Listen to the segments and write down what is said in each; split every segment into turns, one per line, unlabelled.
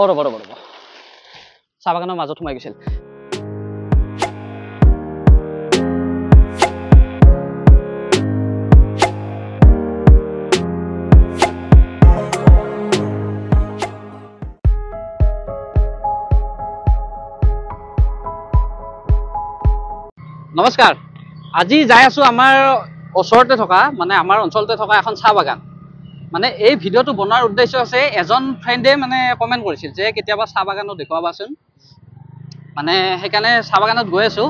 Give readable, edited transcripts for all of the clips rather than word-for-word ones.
ৰ'ব চাহ বাগানৰ মাজত সোমাই গৈছিল নমস্কাৰ আজি যাই আছো আমাৰ ওচৰতে থকা মানে আমাৰ অঞ্চলতে থকা এখন চাহ বাগান মানে এই ভিডিঅ'টো বনোৱাৰ উদ্দেশ্য আছে এজন ফ্ৰেণ্ডে মানে কমেন্ট কৰিছিল যে কেতিয়াবা চাহ বাগানত দেখুৱাবাচোন মানে সেইকাৰণে চাহ বাগানত গৈ আছো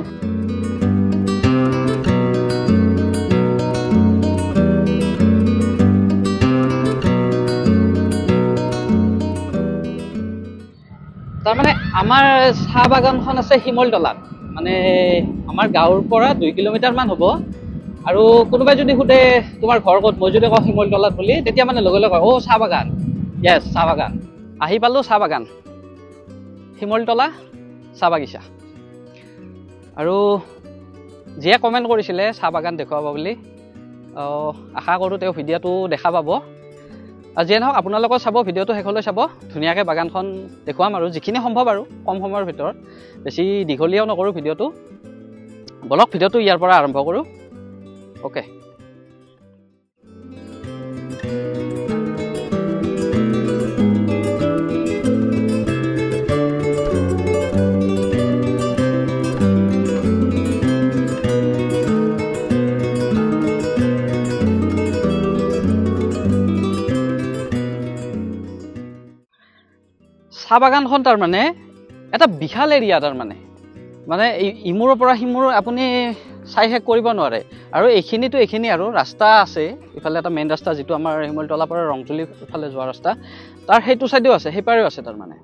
তাৰমানে আমাৰ চাহ বাগানখন আছে শিমলতলাত মানে আমাৰ গাঁৱৰ পৰা 2 কিলোমিটাৰ মান হ'ব আৰু কোনোবাই যদি সুধে তোমাৰ ঘৰ ক'ত মই যদি কওঁ শিমলতলাত বুলি তেতিয়া মানে লগে লগে ও চাহ বাগান ইয়েছ চাহ বাগান আহি পালো চাহ বাগান শিমলতলা চাহ বাগিচা আৰু যিয়ে কমেণ্ট কৰিছিলে চাহ বাগান দেখুৱাব বুলি আশা কৰোঁ তেওঁ ভিডিঅ'টো দেখা পাব যিয়ে নহওক আপোনালোকে চাব ভিডিঅ'টো শেষলৈ চাব ধুনীয়াকৈ বাগানখন দেখুৱাম আৰু যিখিনি সম্ভৱ আৰু কম সময়ৰ ভিতৰত বেছি দীঘলীয়াও নকৰোঁ ভিডিঅ'টো বলক ভিডিঅ'টো ইয়াৰ পৰা আৰম্ভ কৰোঁ ওকে চাহ বাগানখন তাৰমানে এটা বিশাল এৰিয়া তাৰমানে মানে ইমূৰৰ পৰা সিমূৰ আপুনি চাই শেষ কৰিব নোৱাৰে আৰু এইখিনি আৰু ৰাস্তা আছে ইফালে এটা মেইন ৰাস্তা যিটো আমাৰ শিমলতলাৰ পৰা ৰংজুলি ফালে যোৱা ৰাস্তা তাৰ সেইটো চাইডেও আছে সেইপাৰেও আছে তাৰমানে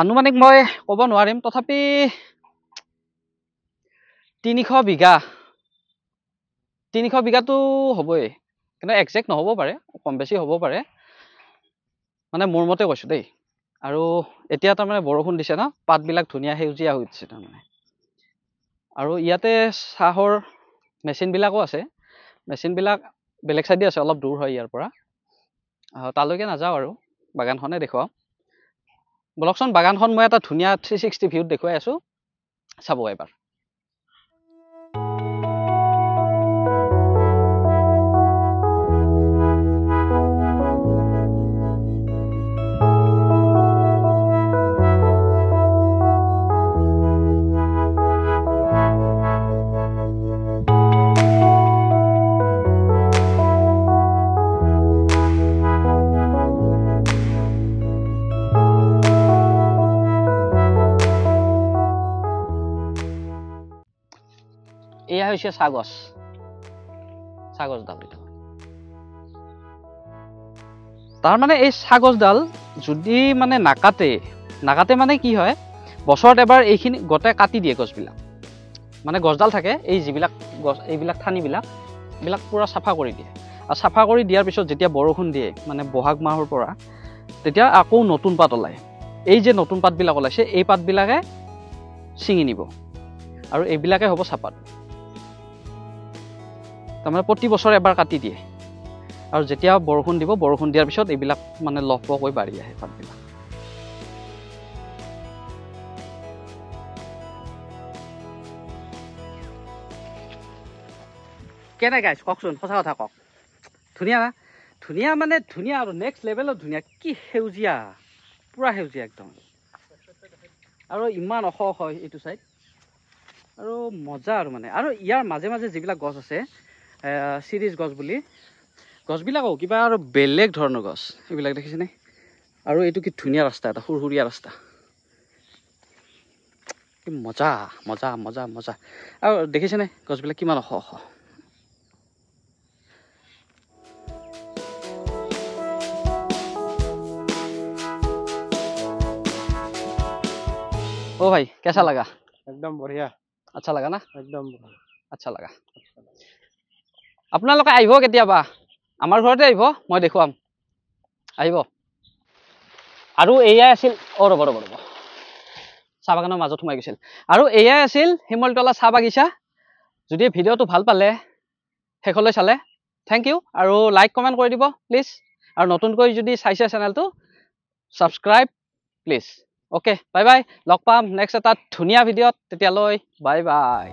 আনুমানিক মই ক'ব নোৱাৰিম তথাপি 300 বিঘাটো হ'বই কিন্তু একজেক্ট নহ'ব পাৰে কম বেছি হ'ব পাৰে মানে মোৰ মতে কৈছোঁ দেই আৰু এতিয়া তাৰমানে বৰষুণ দিছে ন পাতবিলাক ধুনীয়া সেউজীয়া হৈ উঠিছে তাৰমানে আৰু ইয়াতে চাহৰ মেচিনবিলাকো আছে মেচিনবিলাক বেলেগ চাইডে আছে অলপ দূৰ হয় ইয়াৰ পৰা তালৈকে নাযাওঁ আৰু বাগানখনে দেখুৱাওঁ বলকচোন বাগানখন মই এটা ধুনীয়া 360 ভিউত দেখুৱাই আছোঁ চাব এবাৰ এয়া হৈছে চাগজডাল তাৰমানে এই চাগজডাল যদি মানে নাকাটে মানে কি হয় বছৰত এবাৰ এইখিনি গোটেই কাটি দিয়ে গছবিলাক মানে গছডাল থাকে এই যিবিলাক গছ এইবিলাক ঠানিবিলাক পুৰা চাফা কৰি দিয়ে আৰু চাফা কৰি দিয়াৰ পিছত যেতিয়া বৰষুণ দিয়ে মানে বহাগ মাহৰ পৰা তেতিয়া আকৌ নতুন পাত ওলায় এই যে নতুন পাতবিলাক ওলাইছে এই পাতবিলাকে ছিঙি নিব আৰু এইবিলাকে হ'ব চাহপাত তাৰমানে প্ৰতি বছৰ এবাৰ কাটি দিয়ে আৰু যেতিয়া বৰষুণ দিব বৰষুণ দিয়াৰ পিছত এইবিলাক মানে লহপহকৈ বাঢ়ি আহে পাতবিলাক কেনে গাইছ কওকচোন সঁচা কথা কওক ধুনীয়া মানে ধুনীয়া আৰু নেক্সট লেভেলত ধুনীয়া কি সেউজীয়া পুৰা সেউজীয়া একদম আৰু ইমান ওখ হয় এইটো চাইড আৰু মজা আৰু মানে আৰু ইয়াৰ মাজে মাজে যিবিলাক গছ আছে চিৰিজ গছ বুলি গছবিলাকো কিবা আৰু বেলেগ ধৰণৰ গছ এইবিলাক দেখিছেনে আৰু এইটো কি ধুনীয়া ৰাস্তা এটা সুৰসুৰীয়া ৰাস্তা কি মজা আৰু দেখিছেনে গছবিলাক কিমান ওখ ओ भाई कैसा लगा
एकदम बढ़िया
अच्छा लगा ना
एकदम
अच्छा लगा আপোনালোকে আহিব কেতিয়াবা আমাৰ ঘৰতে আহিব মই দেখুৱাম আহিব আৰু এয়াই আছিল ৰ'ব চাহ বাগানৰ মাজত সোমাই গৈছিল আৰু এয়াই আছিল শিমলতলা চাহ বাগিচা যদি ভিডিঅ'টো ভাল পালে শেষলৈ চালে থ্যাংক ইউ আৰু লাইক কমেন্ট কৰি দিব প্লিজ আৰু নতুনকৈ যদি চাইছে চেনেলটো subscribe please. Okay, bye bye. লগ পাম নেক্সট এটা ধুনীয়া ভিডিঅ'ত। তেতিয়ালৈ বাই বাই।